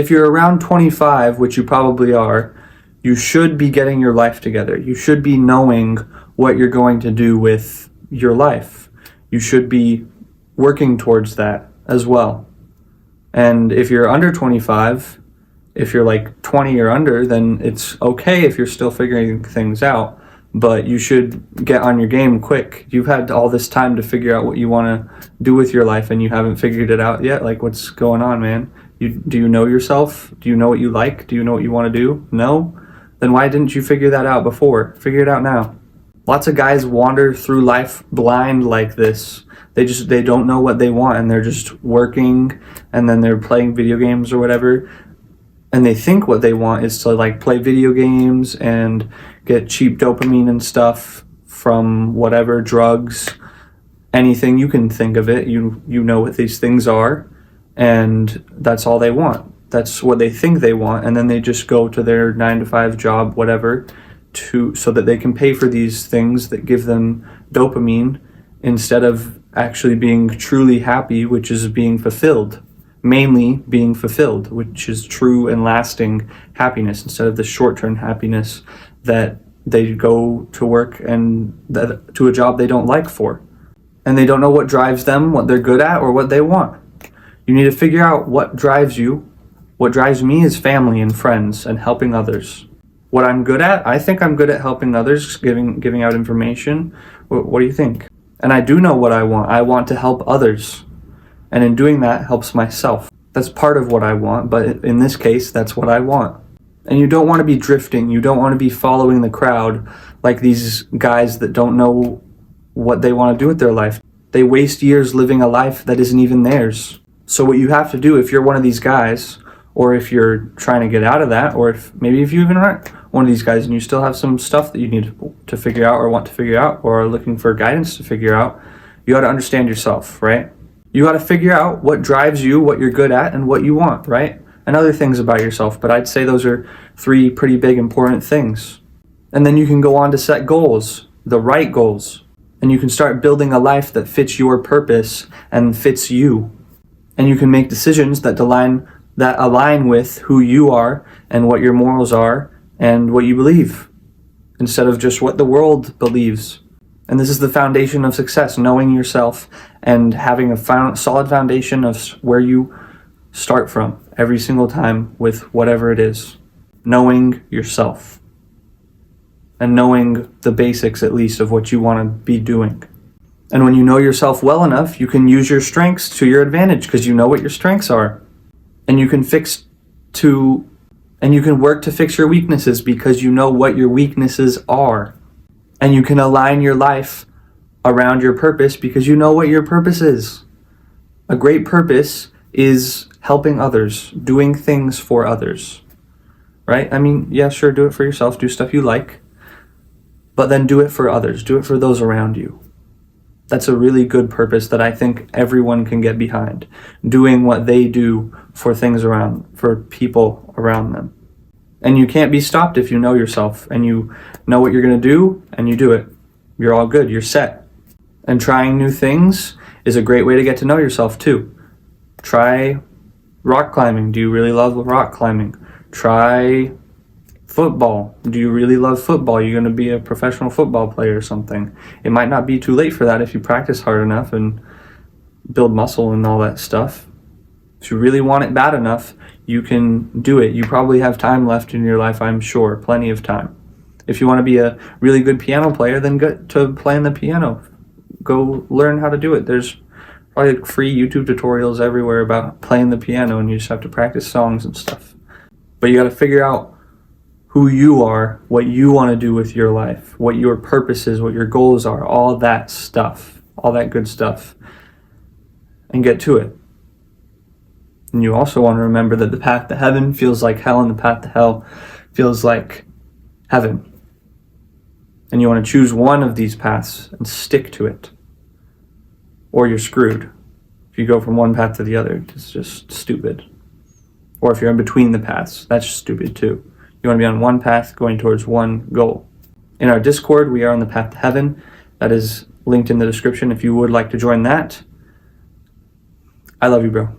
if you're around 25, which you probably are, you should be getting your life together. You should be knowing what you're going to do with your life. You should be working towards that as well. And if you're under 25, if you're like 20 or under, then it's okay if you're still figuring things out, but you should get on your game quick. You've had all this time to figure out what you want to do with your life and you haven't figured it out yet. Like, what's going on, man? Do you know yourself? Do you know what you like? Do you know what you want to do? No? Then why didn't you figure that out before? Figure it out now. Lots of guys wander through life blind like this. They don't know what they want, and they're just working, and then they're playing video games or whatever, and they think what they want is to like play video games and get cheap dopamine and stuff from whatever, drugs, anything you can think of it. You know what these things are, and that's all they want. That's what they think they want, and then they just go to their 9-to-5 job, whatever, so that they can pay for these things that give them dopamine instead of actually being truly happy, which is being fulfilled. Mainly being fulfilled, which is true and lasting happiness, instead of the short-term happiness that they go to work and to a job they don't like for. And they don't know what drives them, what they're good at, or what they want. You need to figure out what drives you. What drives me is family and friends and helping others. What I'm good at, I think I'm good at helping others, giving out information. What do you think? And I do know what I want. I want to help others. And in doing that, helps myself. That's part of what I want, but in this case, that's what I want. And you don't want to be drifting. You don't want to be following the crowd like these guys that don't know what they want to do with their life. They waste years living a life that isn't even theirs. So what you have to do, if you're one of these guys, or if you're trying to get out of that, or if you even aren't one of these guys and you still have some stuff that you need to figure out or want to figure out or are looking for guidance to figure out, you got to understand yourself, right? You got to figure out what drives you, what you're good at, and what you want, right? And other things about yourself, but I'd say those are 3 pretty big important things. And then you can go on to set goals, the right goals, and you can start building a life that fits your purpose and fits you. And you can make decisions that align with who you are and what your morals are and what you believe, instead of just what the world believes. And this is the foundation of success, knowing yourself and having a solid foundation of where you start from every single time with whatever it is. Knowing yourself and knowing the basics, at least, of what you want to be doing. And when you know yourself well enough, you can use your strengths to your advantage because you know what your strengths are. And you can work to fix your weaknesses because you know what your weaknesses are. And you can align your life around your purpose because you know what your purpose is. A great purpose is helping others, doing things for others, right? I mean, yeah, sure, do it for yourself, do stuff you like, but then do it for others, do it for those around you. That's a really good purpose that I think everyone can get behind, doing what they do for people around them. And you can't be stopped if you know yourself and you know what you're going to do and you do it. You're all good. You're set. And trying new things is a great way to get to know yourself too. Try rock climbing. Do you really love rock climbing? Try football. Do you really love football? You're going to be a professional football player or something. It might not be too late for that if you practice hard enough and build muscle and all that stuff. If you really want it bad enough, you can do it. You probably have time left in your life, I'm sure. Plenty of time. If you want to be a really good piano player, then get to playing the piano. Go learn how to do it. There's probably free YouTube tutorials everywhere about playing the piano, and you just have to practice songs and stuff. But you got to figure out who you are, what you want to do with your life, what your purpose is, what your goals are, all that stuff, all that good stuff, and get to it. And you also want to remember that the path to heaven feels like hell and the path to hell feels like heaven. And you want to choose one of these paths and stick to it, or you're screwed. If you go from one path to the other, it's just stupid. Or if you're in between the paths, that's stupid too. You want to be on one path going towards one goal. In our Discord, we are on the path to heaven. That is linked in the description if you would like to join that. I love you, bro.